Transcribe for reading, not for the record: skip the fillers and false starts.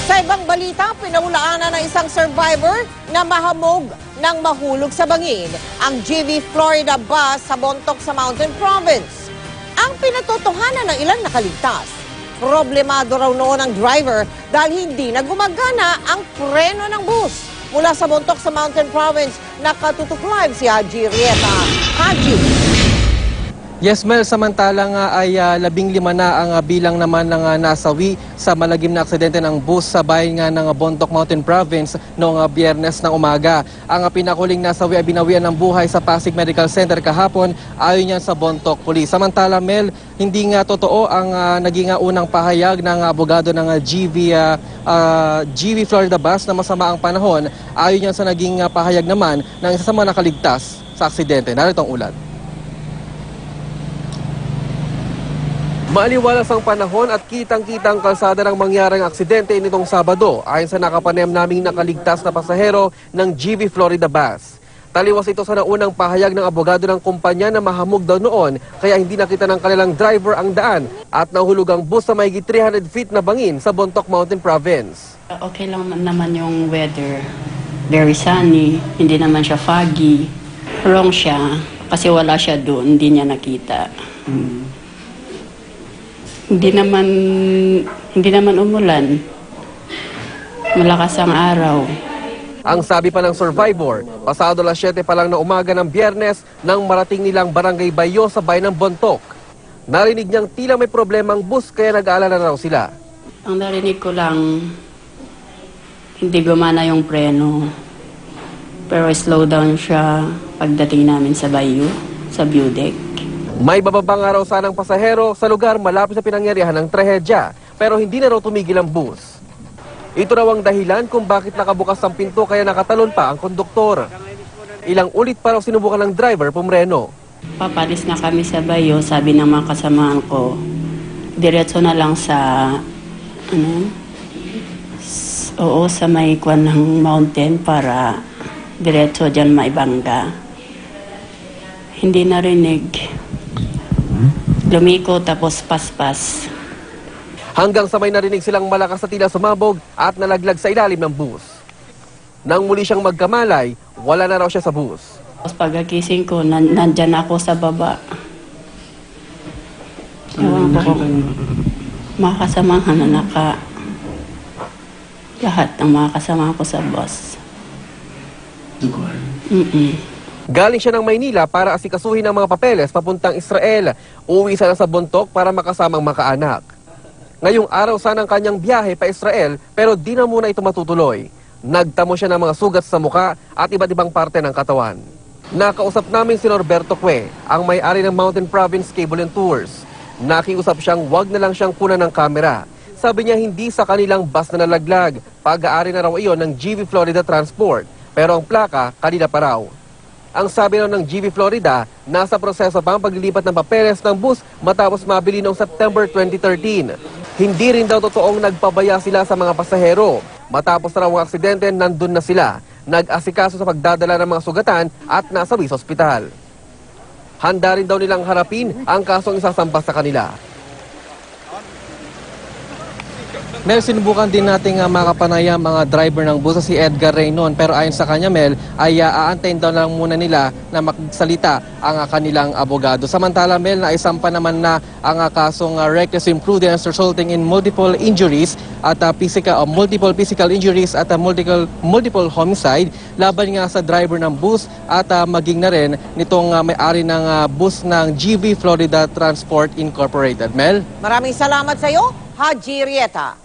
Sa ibang balita, pinaulaan ng isang survivor na mahamog nang mahulog sa bangin ang GV Florida bus sa Bontoc sa Mountain Province. Ang pinatotohanan ng ilang nakaligtas, problemado raw noon ang driver dahil hindi na gumagana ang preno ng bus. Mula sa Bontoc sa Mountain Province, nakatutok live si Haji Rieta. Haji. Yes, Mel, samantalang ay 15 na ang bilang naman ng nasawi sa malagim na aksidente ng bus sa bayan nga ng Bontoc Mountain Province noong Biyernes ng umaga. Ang pinakuling nasawi ay binawian ng buhay sa Pasig Medical Center kahapon ayon yan sa Bontoc Police. Samantala, Mel, hindi nga totoo ang naging unang pahayag ng abogado ng GV Florida bus na masama ang panahon. Ayon yan sa naging pahayag naman ng isa sa mga nakaligtas sa aksidente. Narito ang ulat. Maaliwalas ang panahon at kitang-kitang kalsada ng mangyaring aksidente nitong Sabado ayon sa nakapanem naming nakaligtas na pasahero ng GV Florida bus. Taliwas ito sa naunang pahayag ng abogado ng kumpanya na mahamog daw noon kaya hindi nakita ng kanilang driver ang daan at nahulog ang bus sa mahigit 300 feet na bangin sa Bontoc Mountain Province. Okay lang naman yung weather. Very sunny, hindi naman siya foggy. Wrong siya kasi wala siya doon, hindi niya nakita. Hindi naman umulan. Malakas ang araw. Ang sabi pa ng survivor, pasado alas 7 pa lang na umaga ng Biyernes nang marating nilang Barangay Bayo sa bayan ng Bontoc. Narinig niyang tila may problemang bus kaya nag-aalala raw sila. Ang narinig ko lang, hindi gumana yung preno. Pero slow down siya pagdating namin sa Bayo, sa view deck. May bababang araw sanang pasahero sa lugar malapit sa pinangyarihan ng trahedya pero hindi na raw tumigil ang bus. Ito raw ang dahilan kung bakit nakabukas ang pinto kaya nakatalon pa ang konduktor. Ilang ulit pa raw sinubukan ng driver pumreno. Papalis na kami sa Bayo, sabi ng mga kasamahan ko, diretso na lang sa sa may kwan ng mountain para diretso dyan maibangga. Hindi narinig. Lumiko tapos paspas. Hanggang sa may narinig silang malakas na tila sumabog at nalaglag sa ilalim ng bus. Nang muli siyang magkamalay, wala na raw siya sa bus. Tapos pagkakising ko, nandyan ako sa baba. Ewan ko kung mga kasamahan na lahat ng mga kasamahan ko sa bus. Galing siya ng Maynila para asikasuhin ang mga papeles papuntang Israel. Uwi sana sa Bontoc para makasamang makaanak. Ngayong araw sana ang kanyang biyahe pa Israel pero di na muna ito matutuloy. Nagtamo siya ng mga sugat sa muka at iba't ibang parte ng katawan. Nakausap namin si Norberto Cue, ang may-ari ng Mountain Province Cable and Tours. Nakiusap siyang wag na lang siyang kunan ng kamera. Sabi niya hindi sa kanilang bus na nalaglag. Pag-aari na raw iyon ng GV Florida Transport. Pero ang plaka kanila pa raw. Ang sabi raw ng GV Florida, nasa proseso pa ang paglilipat ng papeles ng bus matapos mabili noong September 2013. Hindi rin daw totoong nagpabaya sila sa mga pasahero. Matapos na raw ang aksidente, nandun na sila. Nag-asikaso sa pagdadala ng mga sugatan at nasawi sa ospital. Handa rin daw nilang harapin ang kasong isasampa sa kanila. Mel, sinubukan din nating makapanayam mga driver ng bus si Edgar Reynon. Pero ayon sa kanya, Mel, ay aantayin daw lang muna nila na magsalita ang kanilang abogado. Samantala, Mel, naisampa naman na ang kasong reckless imprudence resulting in multiple injuries at multiple physical injuries at multiple homicide laban nga sa driver ng bus at maging na rin nitong may-ari ng bus ng GV Florida Transport Incorporated. Mel? Maraming salamat sa iyo, Haji Rieta.